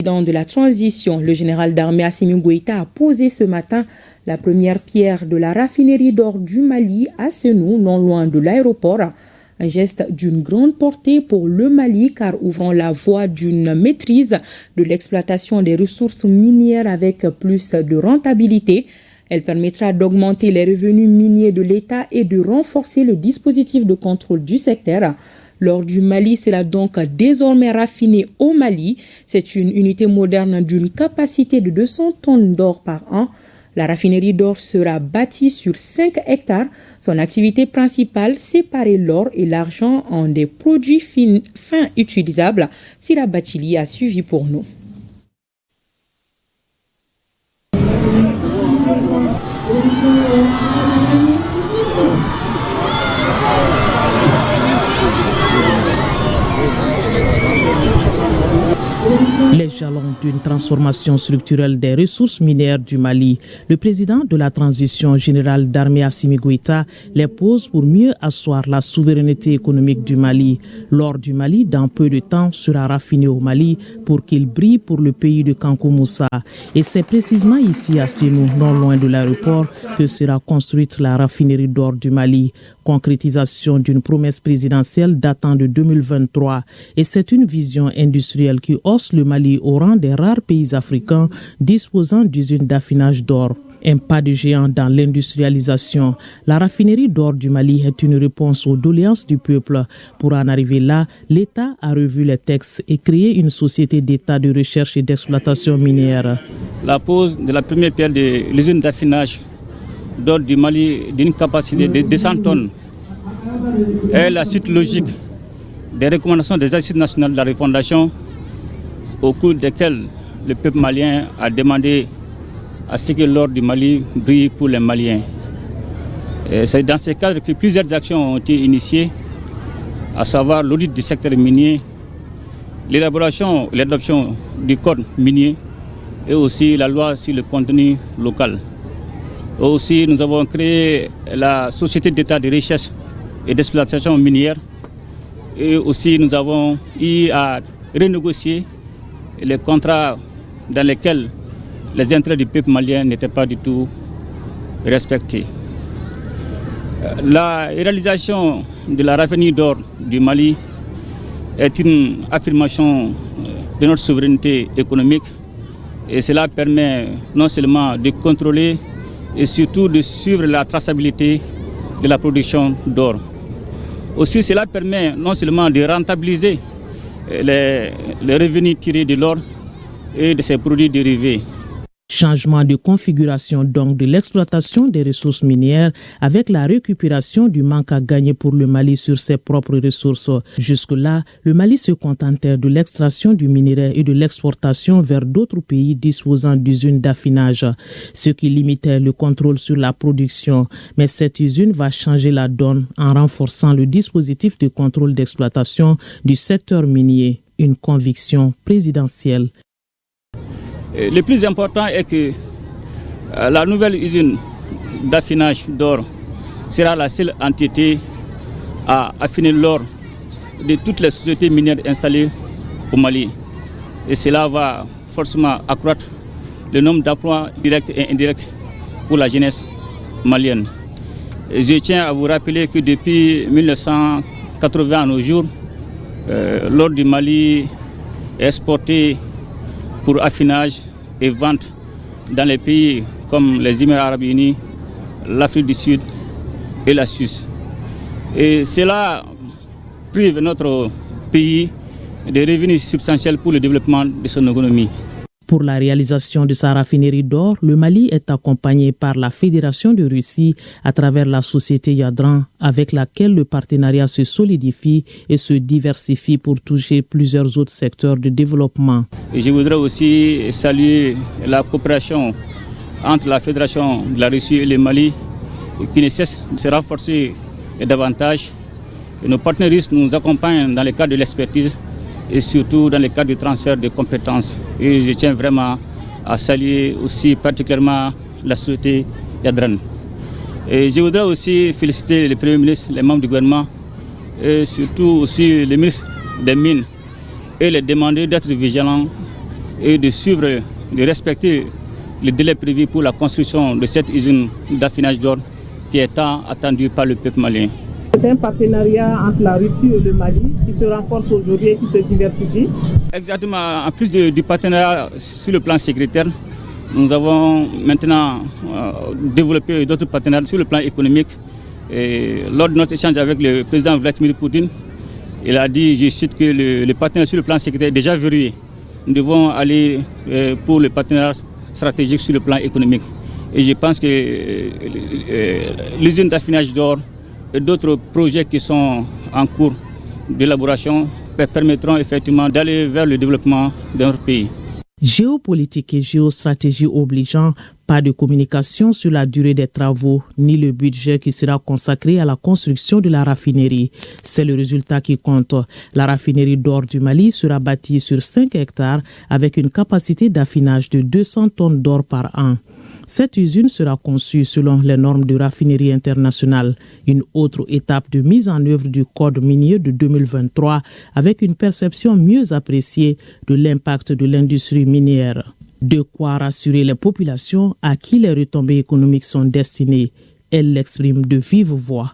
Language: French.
Président de la transition, le général d'armée Assimi Goïta a posé ce matin la première pierre de la raffinerie d'or du Mali à Senou, non loin de l'aéroport. Un geste d'une grande portée pour le Mali car ouvrant la voie d'une maîtrise de l'exploitation des ressources minières avec plus de rentabilité. Elle permettra d'augmenter les revenus miniers de l'État et de renforcer le dispositif de contrôle du secteur. L'or du Mali sera donc désormais raffiné au Mali. C'est une unité moderne d'une capacité de 200 tonnes d'or par an. La raffinerie d'or sera bâtie sur 5 hectares. Son activité principale, séparer l'or et l'argent en des produits fins utilisables. Sira Batili a suivi pour nous. Les jalons d'une transformation structurelle des ressources minières du Mali. Le président de la transition générale d'armée Assimi Goïta les pose pour mieux asseoir la souveraineté économique du Mali. L'or du Mali, dans peu de temps, sera raffiné au Mali pour qu'il brille pour le pays de Kankou Moussa. Et c'est précisément ici à Senou, non loin de l'aéroport, que sera construite la raffinerie d'or du Mali. Concrétisation d'une promesse présidentielle datant de 2023. Et c'est une vision industrielle qui hausse le Mali au rang des rares pays africains disposant d'usines d'affinage d'or. Un pas de géant dans l'industrialisation. La raffinerie d'or du Mali est une réponse aux doléances du peuple. Pour en arriver là, l'État a revu les textes et créé une société d'État de recherche et d'exploitation minière. La pose de la première pierre de l'usine d'affinage d'or du Mali d'une capacité de 200 tonnes est la suite logique des recommandations des assises nationales de la refondation au cours desquelles le peuple malien a demandé à ce que l'or du Mali brille pour les Maliens. C'est dans ce cadre que plusieurs actions ont été initiées, à savoir l'audit du secteur minier, l'élaboration et l'adoption du code minier et aussi la loi sur le contenu local. Aussi, nous avons créé la Société d'État de recherche et d'exploitation minière et aussi nous avons eu à renégocier les contrats dans lesquels les intérêts du peuple malien n'étaient pas du tout respectés. La réalisation de la raffinerie d'or du Mali est une affirmation de notre souveraineté économique et cela permet non seulement de contrôler et surtout de suivre la traçabilité de la production d'or. Aussi, cela permet non seulement de rentabiliser les revenus tirés de l'or et de ses produits dérivés. Changement de configuration donc de l'exploitation des ressources minières avec la récupération du manque à gagner pour le Mali sur ses propres ressources. Jusque-là, le Mali se contentait de l'extraction du minerai et de l'exportation vers d'autres pays disposant d'usines d'affinage, ce qui limitait le contrôle sur la production. Mais cette usine va changer la donne en renforçant le dispositif de contrôle d'exploitation du secteur minier, une conviction présidentielle. Le plus important est que la nouvelle usine d'affinage d'or sera la seule entité à affiner l'or de toutes les sociétés minières installées au Mali. Et cela va forcément accroître le nombre d'emplois directs et indirects pour la jeunesse malienne. Et je tiens à vous rappeler que depuis 1980 à nos jours, l'or du Mali est exporté pour affinage et vente dans les pays comme les Émirats arabes unis, l'Afrique du Sud et la Suisse. Et cela prive notre pays de revenus substantiels pour le développement de son économie. Pour la réalisation de sa raffinerie d'or, le Mali est accompagné par la Fédération de Russie à travers la société Yadran, avec laquelle le partenariat se solidifie et se diversifie pour toucher plusieurs autres secteurs de développement. Et je voudrais aussi saluer la coopération entre la Fédération de la Russie et le Mali, qui ne cesse de se renforcer davantage. Et nos partenaires russes nous accompagnent dans le cadre de l'expertise et surtout dans le cadre du transfert de compétences. Et je tiens vraiment à saluer aussi particulièrement la société Yadran. Et je voudrais aussi féliciter le Premier ministre, les membres du gouvernement et surtout aussi le ministre des Mines et les demander d'être vigilants et de suivre, de respecter les délais prévus pour la construction de cette usine d'affinage d'or qui est tant attendue par le peuple malien. C'est un partenariat entre la Russie et le Mali qui se renforce aujourd'hui et qui se diversifie. Exactement. En plus du partenariat sur le plan sécuritaire, nous avons maintenant développé d'autres partenariats sur le plan économique. Et lors de notre échange avec le président Vladimir Poutine, il a dit, je cite, que le partenariat sur le plan sécuritaire est déjà verrouillé. Nous devons aller pour le partenariat stratégique sur le plan économique. Et je pense que l'usine d'affinage d'or et d'autres projets qui sont en cours d'élaboration permettront effectivement d'aller vers le développement de notre pays. Géopolitique et géostratégie obligeant, pas de communication sur la durée des travaux ni le budget qui sera consacré à la construction de la raffinerie. C'est le résultat qui compte. La raffinerie d'or du Mali sera bâtie sur 5 hectares avec une capacité d'affinage de 200 tonnes d'or par an. Cette usine sera conçue selon les normes de raffinerie internationale, une autre étape de mise en œuvre du Code minier de 2023 avec une perception mieux appréciée de l'impact de l'industrie minière. De quoi rassurer les populations à qui les retombées économiques sont destinées. Elle l'exprime de vive voix.